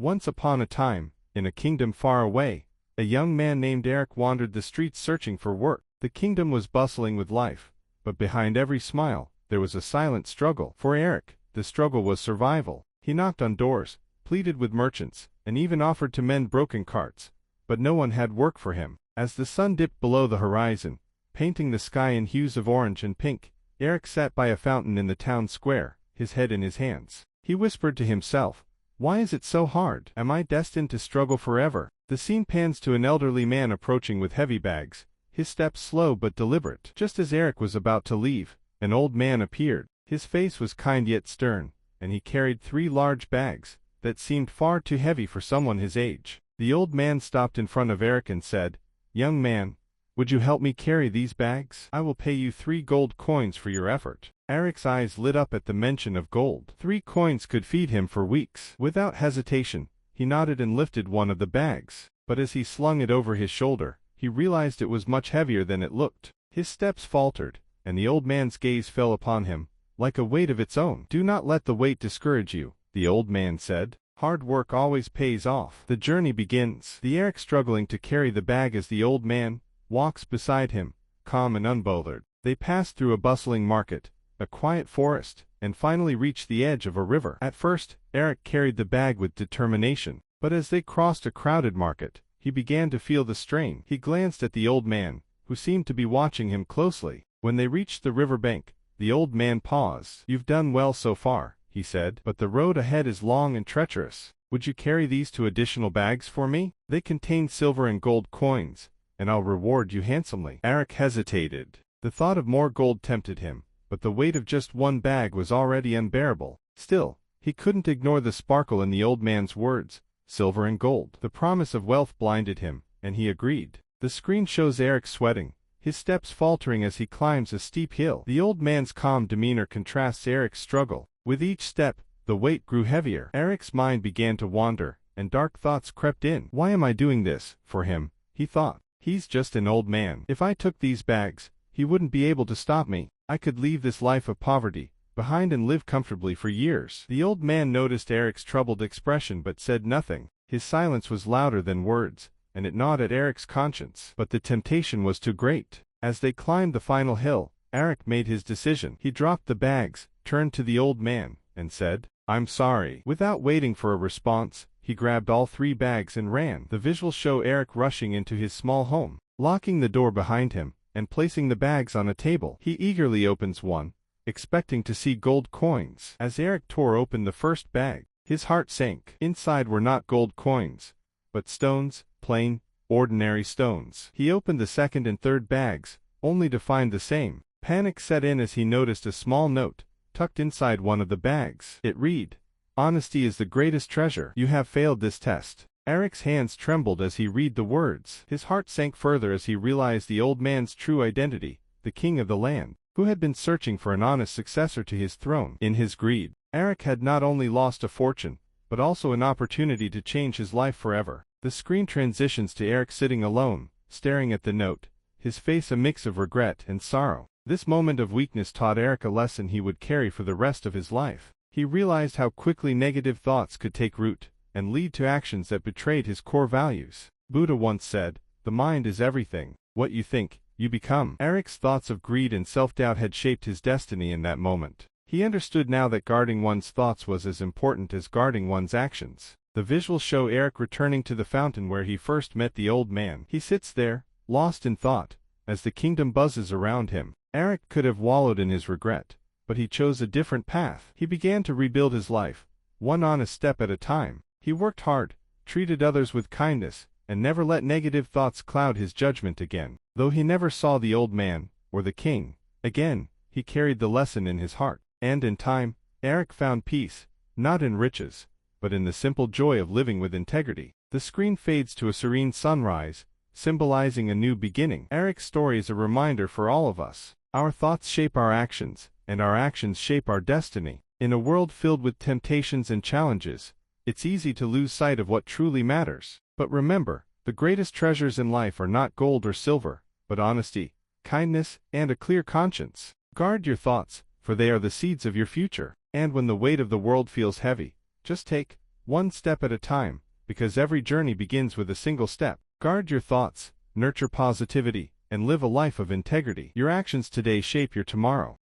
Once upon a time, in a kingdom far away, a young man named Eric wandered the streets searching for work. The kingdom was bustling with life, but behind every smile, there was a silent struggle. For Eric, the struggle was survival. He knocked on doors, pleaded with merchants, and even offered to mend broken carts, but no one had work for him. As the sun dipped below the horizon, painting the sky in hues of orange and pink, Eric sat by a fountain in the town square, his head in his hands. He whispered to himself, "Why is it so hard? Am I destined to struggle forever?" The scene pans to an elderly man approaching with heavy bags, his steps slow but deliberate. Just as Eric was about to leave, an old man appeared. His face was kind yet stern, and he carried 3 large bags that seemed far too heavy for someone his age. The old man stopped in front of Eric and said, "Young man, would you help me carry these bags? I will pay you 3 gold coins for your effort." Eric's eyes lit up at the mention of gold. 3 coins could feed him for weeks. Without hesitation, he nodded and lifted one of the bags. But as he slung it over his shoulder, he realized it was much heavier than it looked. His steps faltered, and the old man's gaze fell upon him, like a weight of its own. "Do not let the weight discourage you," the old man said. "Hard work always pays off." The journey begins. The Eric struggling to carry the bag as the old man walks beside him, calm and unbothered. They pass through a bustling market, a quiet forest, and finally reach the edge of a river. At first, Eric carried the bag with determination, but as they crossed a crowded market, he began to feel the strain. He glanced at the old man, who seemed to be watching him closely. When they reached the river bank, the old man paused. "You've done well so far," he said, "but the road ahead is long and treacherous. Would you carry these 2 additional bags for me? They contain silver and gold coins, and I'll reward you handsomely." Eric hesitated. The thought of more gold tempted him, but the weight of just 1 bag was already unbearable. Still, he couldn't ignore the sparkle in the old man's words, silver and gold. The promise of wealth blinded him, and he agreed. The screen shows Eric sweating, his steps faltering as he climbs a steep hill. The old man's calm demeanor contrasts Eric's struggle. With each step, the weight grew heavier. Eric's mind began to wander, and dark thoughts crept in. "Why am I doing this for him?" he thought. "He's just an old man. If I took these bags, he wouldn't be able to stop me. I could leave this life of poverty behind and live comfortably for years." The old man noticed Eric's troubled expression but said nothing. His silence was louder than words, and it gnawed at Eric's conscience. But the temptation was too great. As they climbed the final hill, Eric made his decision. He dropped the bags, turned to the old man, and said, "I'm sorry." Without waiting for a response, he grabbed all 3 bags and ran. The visuals show Eric rushing into his small home, locking the door behind him, and placing the bags on a table. He eagerly opens one, expecting to see gold coins. As Eric tore open the first bag, his heart sank. Inside were not gold coins, but stones, plain, ordinary stones. He opened the second and third bags, only to find the same. Panic set in as he noticed a small note tucked inside one of the bags. It read, "Honesty is the greatest treasure. You have failed this test." Eric's hands trembled as he read the words. His heart sank further as he realized the old man's true identity, the king of the land, who had been searching for an honest successor to his throne. In his greed, Eric had not only lost a fortune, but also an opportunity to change his life forever. The screen transitions to Eric sitting alone, staring at the note, his face a mix of regret and sorrow. This moment of weakness taught Eric a lesson he would carry for the rest of his life. He realized how quickly negative thoughts could take root and lead to actions that betrayed his core values. Buddha once said, "The mind is everything. What you think, you become." Eric's thoughts of greed and self-doubt had shaped his destiny in that moment. He understood now that guarding one's thoughts was as important as guarding one's actions. The visuals show Eric returning to the fountain where he first met the old man. He sits there, lost in thought, as the kingdom buzzes around him. Eric could have wallowed in his regret, but he chose a different path. He began to rebuild his life, one honest step at a time. He worked hard, treated others with kindness, and never let negative thoughts cloud his judgment again. Though he never saw the old man, or the king, again, he carried the lesson in his heart. And in time, Eric found peace, not in riches, but in the simple joy of living with integrity. The screen fades to a serene sunrise, symbolizing a new beginning. Eric's story is a reminder for all of us. Our thoughts shape our actions, and our actions shape our destiny. In a world filled with temptations and challenges, it's easy to lose sight of what truly matters. But remember, the greatest treasures in life are not gold or silver, but honesty, kindness, and a clear conscience. Guard your thoughts, for they are the seeds of your future. And when the weight of the world feels heavy, just take one step at a time, because every journey begins with a single step. Guard your thoughts, nurture positivity, and live a life of integrity. Your actions today shape your tomorrow.